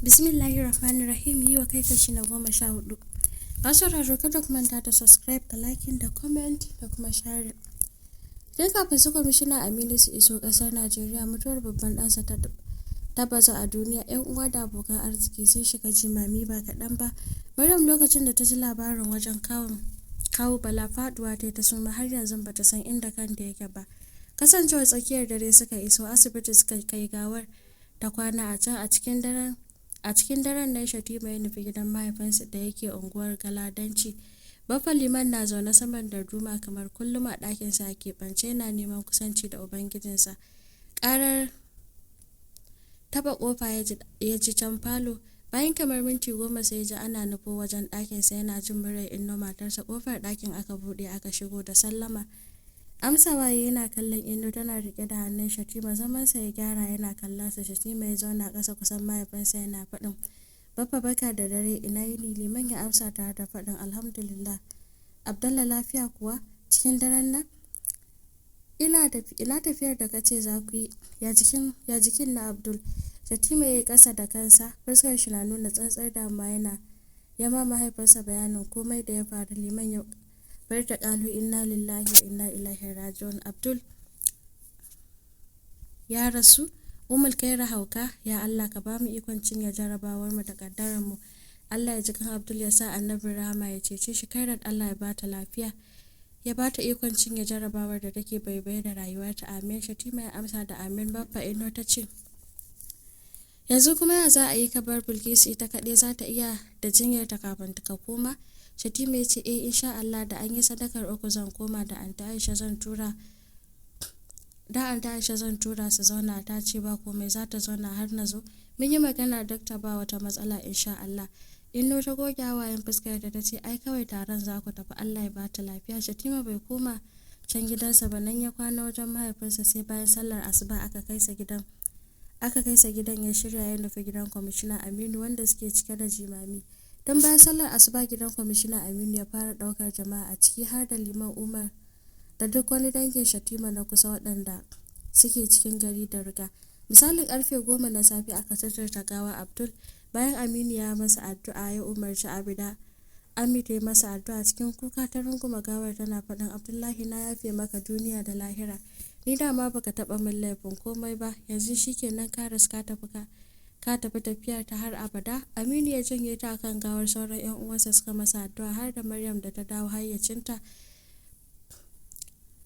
Bismillahirrahmanirrahim. Yi wa kai kashi na 14. Masu sauraro kada ku manta da subscribe da liking da comment da kuma share. Sai kafin su kwamishina Aminu su iso kasar Najeriya, mutuwar babban ɗansa ta baza a duniya. 'Yan uwa da abokan arziki sun shiga jimami ba kaɗan ba. Maryam lokacin da ta ji labarin wajen kawo Bala faduwa ta suma, har yanzu bata san inda kanta yake ba. Kasancewar tsakiyar dare suka iso asibiti, suka kai gawar ta kwana a can. A cikin daren nan Shatima ya nufi gidan mahaifinsa da yake unguwar Galadanci. Baffa Liman na zaune saman darduma kamar kullum a ɗakinsa a keɓance, yana neman kusanci da ubangijinsa. Ƙarar taɓa ƙofa ya ji can falo. Bayan kamar minti 10 sai ya ji ana nufo wajen ɗakinsa, yana jin muryar Inno matarsa. Ƙofar ɗakin aka buɗe aka shigo da sallama. Amsawa yana kallon Inno tana riƙe da hannun Shatima. Zamansa ya gyara yana kallon sa. Shatima ya zauna ƙasa kusan mahaifinsa yana faɗin, Baffa baka da dare, ina yini? Liman ya amsa tare da faɗin alhamdulillah. Abdallah lafiya kuwa cikin daren nan? Ina tafiyar da kace za ku yi. Ya jikin na Abdul? Shatima ya yi ƙasa da kansa, fuskar shi na nuna tsantsar damuwa, yana yama mahaifinsa bayanin komai da ya faru. Liman ya bar ta ƙalu inna lillahi wa inna ilaihi raji'un. Abdul ya rasu? Umul kaira hauka, ya Allah ka ba mu ikon cinye jarabawar mu da kaddarar mu. Allah ya ji kan Abdul, ya sa annabi rahama ya cece shi. Kairat Allah ya bata lafiya, ya bata ikon cinye jarabawar da take baibaye da rayuwarta. Amin. Shatima ya amsa da amin. Baffa Inno ta ce, yanzu kuma ya za a yi ka bar Bilkisu ita kaɗai? Za ta iya da jinyar ta kafin ka koma? Shatima ya ce insha Allah, da an yi sadakar uku zan koma. Da Anta Aisha zan tura su zauna. Ta ce ba komai, za ta zauna har na zo. Mun yi magana dakta, ba wata matsala insha Allah. Inno ta goge hawayen fuskar ta ce ai kawai taron za ku tafi, Allah ya bata lafiya. Shatima bai koma can gidansa ba, nan ya kwana wajen mahaifinsa. Sai bayan sallar asuba aka kaisa gidan ya shirya ya nufi gidan kwamishina Aminu, wanda suke cike da jimami. Don bayan sallar asuba gidan kwamishina Aminu ya fara ɗaukar jama'a a ciki, har da Liman Umar da duk wani dangin Shatima na kusa waɗanda suke cikin gari da riga. Misalin karfe 10 na safe aka tattara gawa Abdul. Bayan Aminu ya masa addu'a, ya umarci Abida Ami ta yi masa addu'a. Cikin kuka ta runguma gawar tana faɗin, Abdullahi na yafe maka duniya da lahira, ni dama baka taɓa min laifin komai ba, yanzu shikenan ka riska ka tafi tafiyar ta har abada. Aminu ya janye ta akan gawar. Sauran 'yan uwansa suka masa addu'a, har da Maryam da ta dawo hayyacinta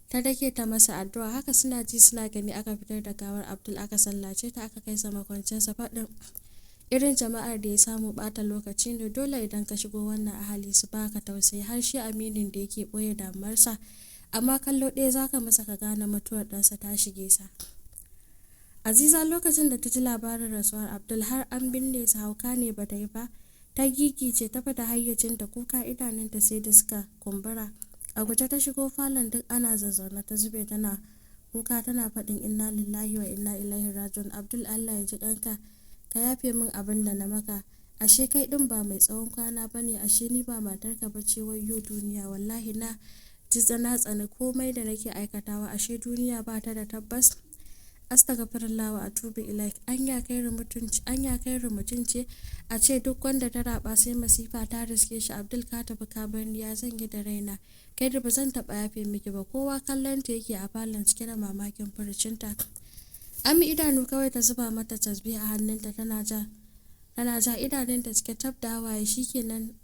ta dake ta masa addu'a. Haka suna ji suna gani aka fitar da gawar Abdul, aka sallace ta, aka kai sa makwancinsa. Faɗin irin jama'ar da ya samu bata lokaci ne. Dole idan ka shigo wannan ahali su baka tausayi. Har shi Aminin da yake ɓoye damuwarsa, amma kallo ɗaya zaka masa ka gane mutuwar ɗansa ta shige sa. Aziza lokacin da ta ji labarin rasuwar Abdul, har an binne sa hauka ne ba ta yi ba. Ta gigice, ta fita hayyacinta, kuka idanunta sai da suka kumbura. A guje ta shigo falon, duk ana zazzauna ta zube tana kuka tana faɗin inna lillahi wa inna ilaihi raji'un. Abdul Allah ya ji kanka, ka yafe min abin da na maka. Ashe kai din ba mai tsawon kwana bane, ashe ni ba matarka bace. Wayyo duniya, wallahi na ji tsana komai da nake aikatawa. Ashe duniya ba ta da tabbas. Astaghfirullah wa atubu ilaik. Anya kai mutunce a ce duk wanda ta raba sai masifa ta riske shi. Abdul ka tafi ka bar ni, ya zan yi da raina? Kai da ba zan taɓa yafe miki ba. Kowa kallon ta yake a falon cike da mamakin furucinta. Ami idanu kawai ta zuba mata tasbih a hannunta, tana ja idanunta cike tab da hawaye. Shikenan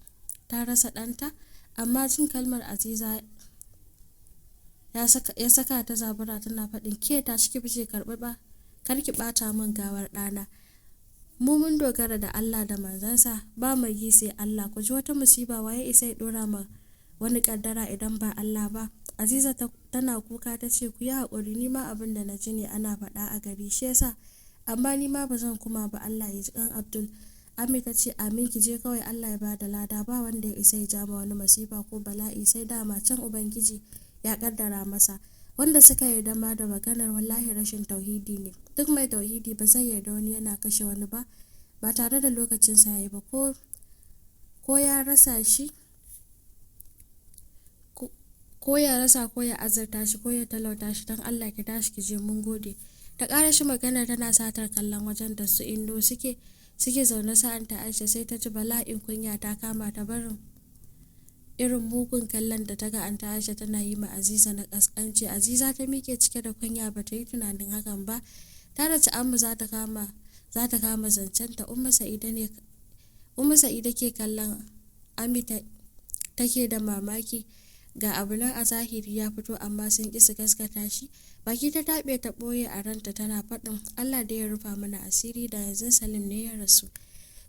ta rasa ɗanta. Amma jin kalmar Aziza ya saka ta zabura, tana faɗin ke ta shi fice kar ki ɓata min gawar ɗana. Mu mun dogara da Allah da manzansa, ba mai yi sai Allah. Ku ji wata musiba, waye isa ya ɗora ma wani kaddara idan ba Allah ba? Aziza tana kuka ta ce ku yi haƙuri, ni ma abin da na ji ne ana faɗa a gari, shi yasa, amma ni ma ba zan kuma ba. Allah ya ji kan Abdul. Ami ta ce amin, ki je kawai, Allah ya bada lada. Ba wanda ya isa ya jama wani masifa ko bala'i sai dama can ubangiji ya kaddara masa. Wanda suka yarda ma da maganar wallahi rashin tauhidi ne. Duk mai tauhidi ba zai yarda wani yana kashe wani ba tare da lokacin sa yayi ba, ko ya rasa ko ya azurta shi ko ya talauta shi. don Allah ki tashi ki je, mun gode. Ta ƙara shi magana tana satar kallon wajen da su Indo suke. suke zaune sa'an ta Aisha sai ta ji bala'in kunya ta kama ta barin irin mugun kallon da ta ga anta Aisha tana yi ma Aziza na kaskanci. Aziza ta mike cike da kunya ba ta yi tunanin hakan ba. Ta da Amma za ta kama zancenta. Umma Sa'ida ke kallon Ami take da mamaki. Ga abu nan a zahiri ya fito amma sun ƙi su gaskata shi. Baki ta taɓe ta ɓoye a ranta tana faɗin Allah da ya rufa mana asiri da yanzu Salim ne ya rasu.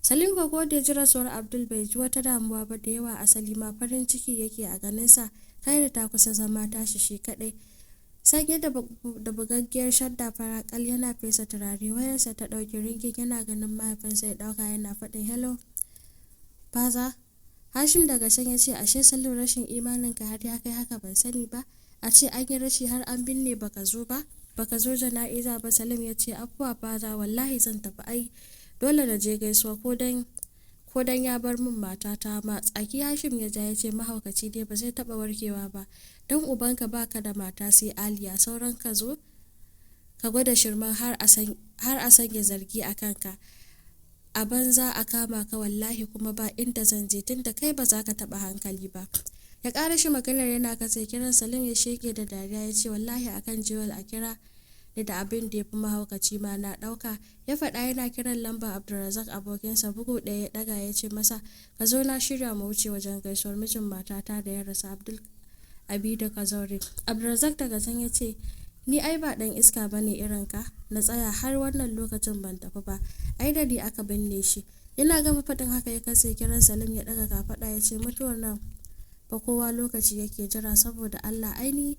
Salim ko da ji rasuwar Abdul bai ji wata damuwa ba da yawa, asali ma farin ciki yake a ganinsa. Khairu ta kusa zama tashi shi kaɗai. Sanye da bugaggiyar shadda farakal yana fesa turare, wayarsa ta ɗauki ringin yana ganin mahaifinsa ya ɗauka yana faɗin hello Faza. Hashim daga can ya ce ashe Salim rashin imaninka har ya kai haka ban sani ba. A ce an yi rashi har an binne baka zo jana'iza ba. Salim ya ce afuwa Faza, wallahi zan tafi, ai dole na je gaisuwa ko dan ya bar min matata ma. Tsaki Hashim ya ja ya ce mahaukaci dai ba zai taba warkewa ba, dan ubanka baka da mata sai Aliya, sauran ka zo ka gwada shirman har a sanya zargi a kanka. A banza a kama ka wallahi, kuma ba inda zan je tunda kai ba za ka taba hankali ba. Ya ƙara shi maganar yana katse kiran. Salim ya sheke da dariya ya ce wallahi akan Jewel a kira da abin da ya fi mahaukaci ma na ɗauka. Ya faɗa yana kiran lamba Abdulrazak abokinsa. Bugu ɗaya ya ɗaga ya ce masa ka zo na shirya mu wuce wajen gaisuwar mijin matata da ya rasa, Abdul Abida Kazaure. Abdulrazak daga can ya ce ni ai ba ɗan iska bane irin ka na tsaya har wannan lokacin ban tafi ba, ai da ni aka binne shi. Yana gama faɗin haka ya katse kiran. Salim ya ɗaga kafaɗa ya ce mutuwar nan fa kowa lokaci yake jira, saboda Allah aini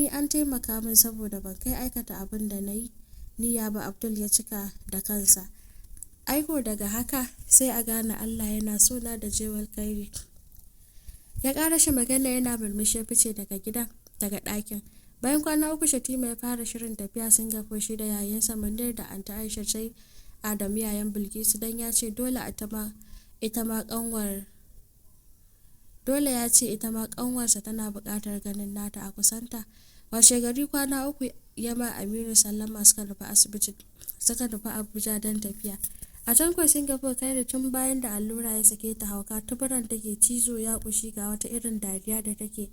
an taimaka min saboda ban kai aikata abin da na yi niyya ba. Abdul ya cika da kansa. Aiko daga haka sai a gane Allah yana so na da Jewel Kairi. Ya ƙara shi magana yana murmushi ya fice daga ɗakin. Bayan kwana uku Shatima ya fara shirin tafiya Singapore shi da yayansa Munir da anta Aisha sai Adamu yayan Bilkisu, dan ya ce dole ya ce ita ma kanwarsa tana buƙatar ganin nata a kusanta. Washe gari kwana uku yama Aminu sallama suka nufi Abuja don tafiya. A can kuwa Singapore Kairi tun bayan da allura ya sake ta hauka tuburan take cizo ya kushi ga wata irin dariya da take.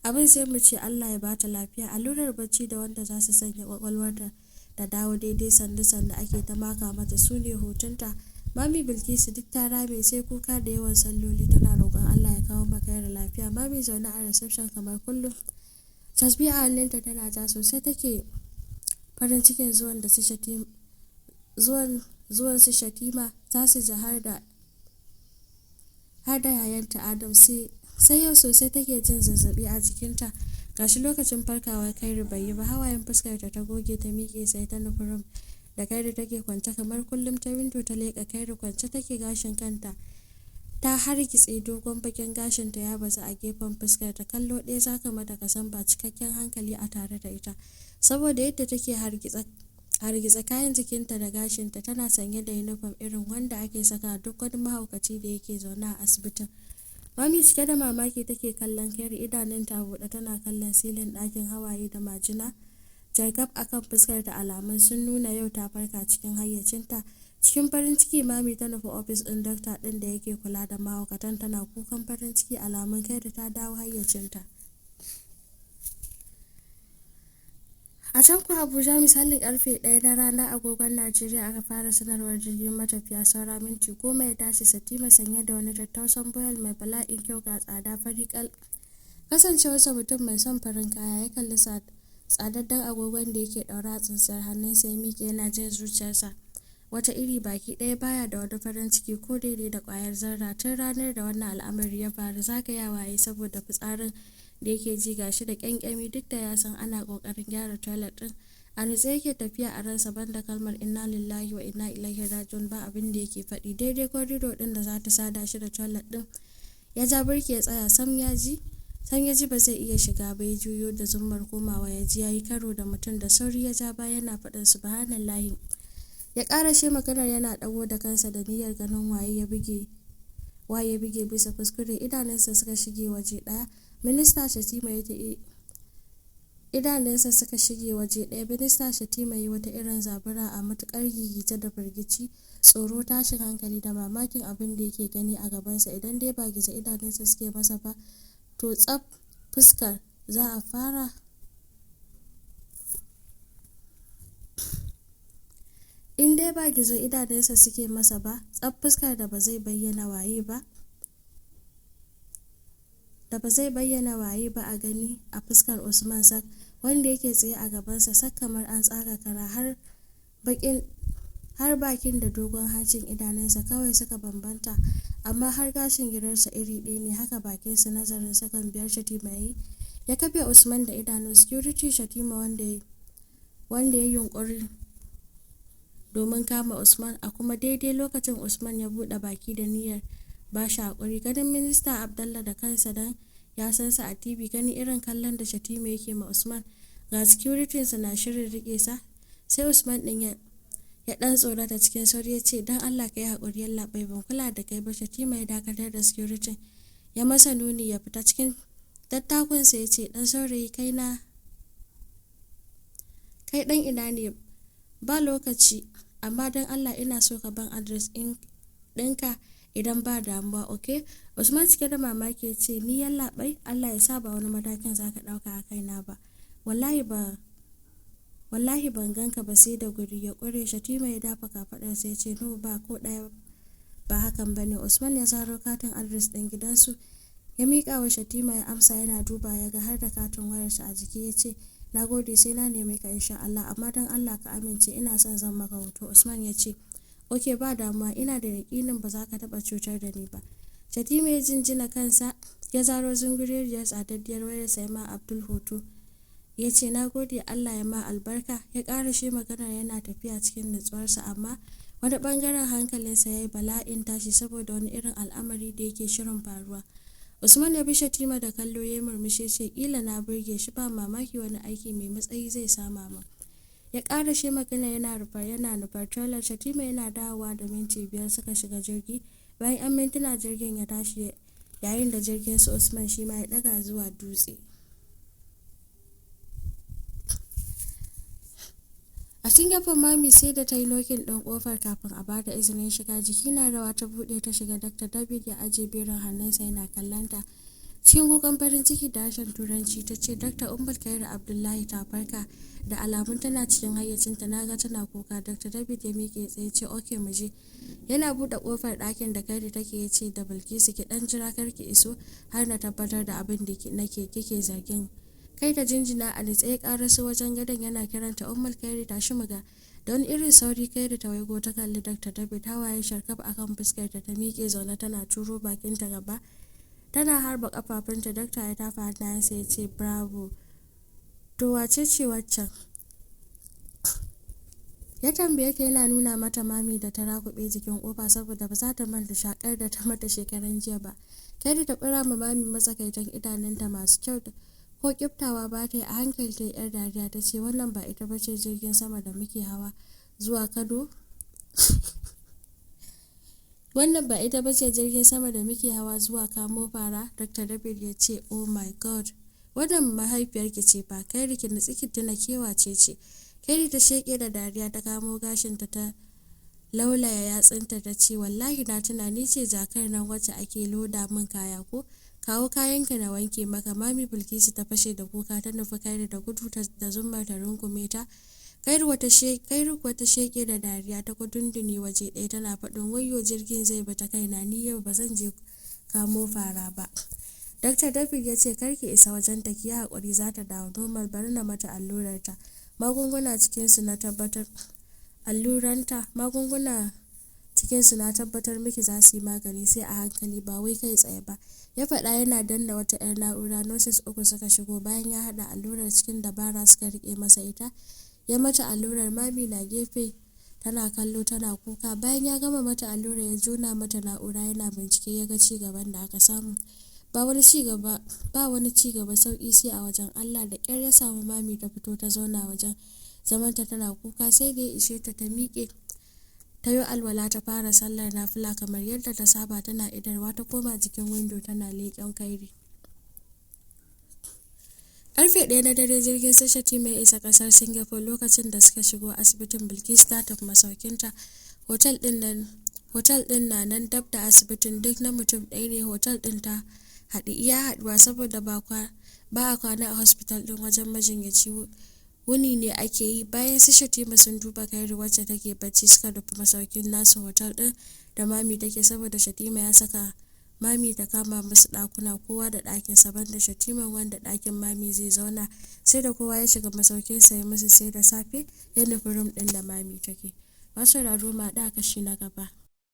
Abin sai mu ce Allah ya bata lafiya. Allurar bacci da wanda za su sanya kwakwalwarta da dawo daidai sandu ake ta maka mata su ne hutunta. Mami Bilkisu duk ta rame sai kuka da yawan salloli tana roƙon Allah ya kawo maka da lafiya. Mami zaune a reception kamar kullum, tasbiya a hannunta tana ja sosai take farin cikin zuwan su Shatima za su ji har da yayanta Adam. Sai yau sosai take jin zazzabi a jikinta. Gashi lokacin farkawa Kairi bai yi ba. Hawayen fuskarta ta goge ta miƙe sai ta nufi room da Kairi take kwance kamar kullum. Ta windo ta leƙa Kairi kwance take, gashin kanta ta hargitse, dogon bakin gashinta ya bazu a gefen fuskarta. Kallo ɗaya zaka mata kasan ba cikakken hankali a tare da ita saboda yadda take hargitsa kayan jikinta da gashinta. Tana sanye da uniform irin wanda ake saka duk wani mahaukaci da yake zaune a asibitin. Mami cike da mamaki take kallon Kairi, idanunta buɗe tana kallon silin ɗakin, hawaye da majina jargab akan fuskar ta, alamun sun nuna yau ta farka cikin hayyacinta. Cikin farin ciki Mami ta nufi ofis ɗin dokta ɗin da yake kula da mahaukatan, tana kukan farin ciki, alamun Kairi ta dawo hayyacinta. A can kuwa Abuja misalin karfe 1 na rana agogon Najeriya aka fara sanarwar jirgin matafiya saura minti 10 ya tashi. Shatima sanye da wani tattausan boyal mai bala'in kyau ga tsada farikal. Kasancewarsa mutum mai son farin kaya ya kalli tsadaddan agogon da yake daura a tsintsiyar hannunsa ya miƙe yana jin zuciyarsa wata iri, baki ɗaya baya da wani farin ciki ko daidai da ƙwayar zarra. Tun ranar da wannan al'amari ya faru zagayawa yayi saboda fitsarin da yake ji gashi da kyankyami, duk da ya san ana kokarin gyara toilet din. A nutse yake tafiya a ransa banda kalmar inna lillahi wa inna ilaihi rajiun ba abin da yake faɗi. Daidai corridor din da za ta sada shi da toilet din ya ja birki ya tsaya, sam ya ji ba zai iya shiga ba. Ya juyo da zummar komawa ya ji yayi karo da mutum, da sauri ya ja baya yana faɗin subhanallahi. Ya ƙara shi maganar yana ɗago da kansa da niyyar ganin waye ya buge bisa kuskure. Idanunsa suka shige waje ɗaya. Minista Shatima yi wata irin zabura a matukar gigice da firgici. tsoro, tashin hankali da mamakin abin da yake gani a gabansa. Idan dai ba gizo idanunsa suke masa ba to tsaf fuskar za a fara in dai ba gizo idanunsa suke masa ba tsaf fuskar da ba zai bayyana waye ba a gani a fuskar Usman Sak wanda yake tsaye a gabansa sak kamar an tsaga kara, har bakin da dogon hancin idanunsa kawai suka bambanta, amma har gashin girarsa iri ɗaya ne. Haka bakinsa nazarin sakan 5 Shatima ya kafe Usman da idanu. Security Shatima wanda ya yunkuri domin kama Usman, a kuma daidai lokacin Usman ya buɗe baki da niyyar ba shi haƙuri. Ganin minista Abdallah da kansa dan ya san sa a TV, gani irin kallon da Shatima yake ma Usman, ga securitinsa na shirin rike sa, sai Usman din ya dan tsorata. Cikin sauri ya ce, dan Allah ka yi haƙuri yallaɓai, ban kula da kai ba. Shatima ya dakatar da securitin ya masa nuni ya fita. Cikin tattakunsa ya ce, dan saurayi kai dan ina ne? Ba lokaci, amma dan Allah ina so ka ban address ɗinka idan ba damuwa, ok? Usman cike da mamaki ya ce, ni yallaɓai, Allah ya sa ba wani matakin za ka ɗauka a kaina ba. Wallahi ban ganka ba sai da guri ya ƙure. Shatima ya dafa kafaɗarsa ya ce, no, ba ko ɗaya ba hakan ba ne. Usman ya zaro katin adres ɗin gidansu ya miƙa wa Shatima, ya amsa yana duba ya ga har da katin wayarsa a jiki. Ya ce, na gode, sai na neme ka insha Allah, amma don Allah ka amince, ina son zan maka hoto. Usman ya ce, ok, ba damuwa, ina da yaƙinin ba za ka taɓa cutar da ni ba. Shatima ya jinjina kansa ya zaro zunguriyar tsadaddiyar wayarsa ya ma Abdul hoto. Ya ce, na gode, Allah ya ma albarka. Ya ƙara shi maganar yana tafiya cikin nutsuwarsa, amma wani ɓangaren hankalinsa ya yi bala'in tashi saboda wani irin al'amari da yake shirin faruwa. Usman ya bi Shatima da kallo ya murmushi, ce, kila na burge shi, ba mamaki wani aiki mai matsayi zai sama min. Ya ƙara shi magana yana nufar toilet. Shatima yana dawowa da minti 5 suka shiga jirgi. Bayan 'yan mintuna jirgin ya tashi, yayin da jirgin su Usman shi ma ya ɗaga zuwa dutse. A Singapore mami sai da ta yi nokin ɗin ƙofar kafin a bata izinin shiga. Jiki na rawa ta buɗe ta shiga. Dr. David ya aje birin hannunsa yana kallanta cikin kukan farin ciki da harshen turanci. Ta ce, Dr. Ummul Khairu Abdullahi ta farka, da alamun tana cikin hayyacinta, na ga tana kuka. Dr. David ya miƙe tsaye ce, ok mu je. Yana buɗe ƙofar ɗakin da Khairu take ya ce da Bilkisu, ki ɗan jira kar ki iso har na tabbatar da abin da kike zargin. Kai da jinjina a nitse ya karaso wajen gadon yana kiranta, Ummul Khairu tashi muga. Da wani irin sauri Khairu ta waigo ta kalli Dr. David, hawaye sharkaf akan fuskarta. Ta miƙe zaune tana turo bakinta gaba tana harba kafafunta. Dakta ya tafa hannayensa ya ce, bravo, to wace ce waccan? Ya tambaye ta yana nuna mata mami da ta rakuɓe jikin kofa saboda ba za ta manta shakar da ta mata shekaran jiya ba. Khairu ta kura ma mami matsakaitan idanunta masu kyau ko kiftawa ba ta yi. A hankali ta yar dariya ta ce, wannan ba ita ba ce jirgin sama da muke hawa zuwa Kano? Wannan ba ita ba ce jirgin sama da muke hawa zuwa kamo fara? Dr. David ya ce, oh my god, wannan mahaifiyarki ce ba. Khairu ki nutsi ki tuna kewace ce. Khairu ta sheke da dariya ta kamo gashinta ta laulaya yatsunta ta ce, wallahi na tuna, ni ce jakar nan wacce ake loda min kaya ko? Kawo kayanka na wanke maka. Mami Bilkisu ta fashe da kuka ta nufi Khairu da gudu da zummar ta rungume ta. Khairu wata sheke da dariya ta kudundune waje ɗaya tana faɗin, wayyo jirgin zai bi ta kaina, ni yau ba zan je kamo fara ba. Dr. David ya ce, karki isa wajen ta, ki haƙuri, za ta dawo normal, bari na mata allurarta. Magunguna cikinsu na tabbatar miki za su yi magani, sai a hankali ba wai kai tsaye ba. Ya faɗa yana danna wata 'yar na'ura. Nurses 3 suka shigo. Bayan ya haɗa allurar cikin dabara suka riƙe masa ita. Ya mata allurar. Mami na gefe tana kallo tana kuka. Bayan ya gama mata allurar ya jona mata na'ura yana bincike ya ga cigaban da aka samu. Ba wani cigaba, sauƙi sai a wajen Allah. Da ƙyar ya samu mami ta fito ta zauna wajen zamanta tana kuka, sai da ya ishe ta ta miƙe ta yi alwala ta fara sallar nafila kamar yadda ta saba. Tana idarwa ta koma jikin windo tana leƙen Khairu. Karfe 1 na dare jirgin Shatima ya isa kasar Singapore. Lokacin da suka shigo asibitin, Bilkisu ta tafi masaukinta hotel din na nan dab da asibitin, duk na mutum ɗaya ne. Hotel din ta haɗi iya haɗuwa saboda ba a kwana a hospital din wajen majinyaci wuni ne ake yi. Bayan su Shatima sun duba Khairi wacce take bacci, suka nufi masaukin nasu hotel din da mami take, saboda Shatima ya saka mami ta kama musu ɗakuna kowa da ɗakin sa banda Shatiman wanda ɗakin mami zai zauna. Sai da kowa ya shiga masaukin sa ya musu sai da safe ya nufi room din da mami take. Masu sauraro ma da kashi na gaba.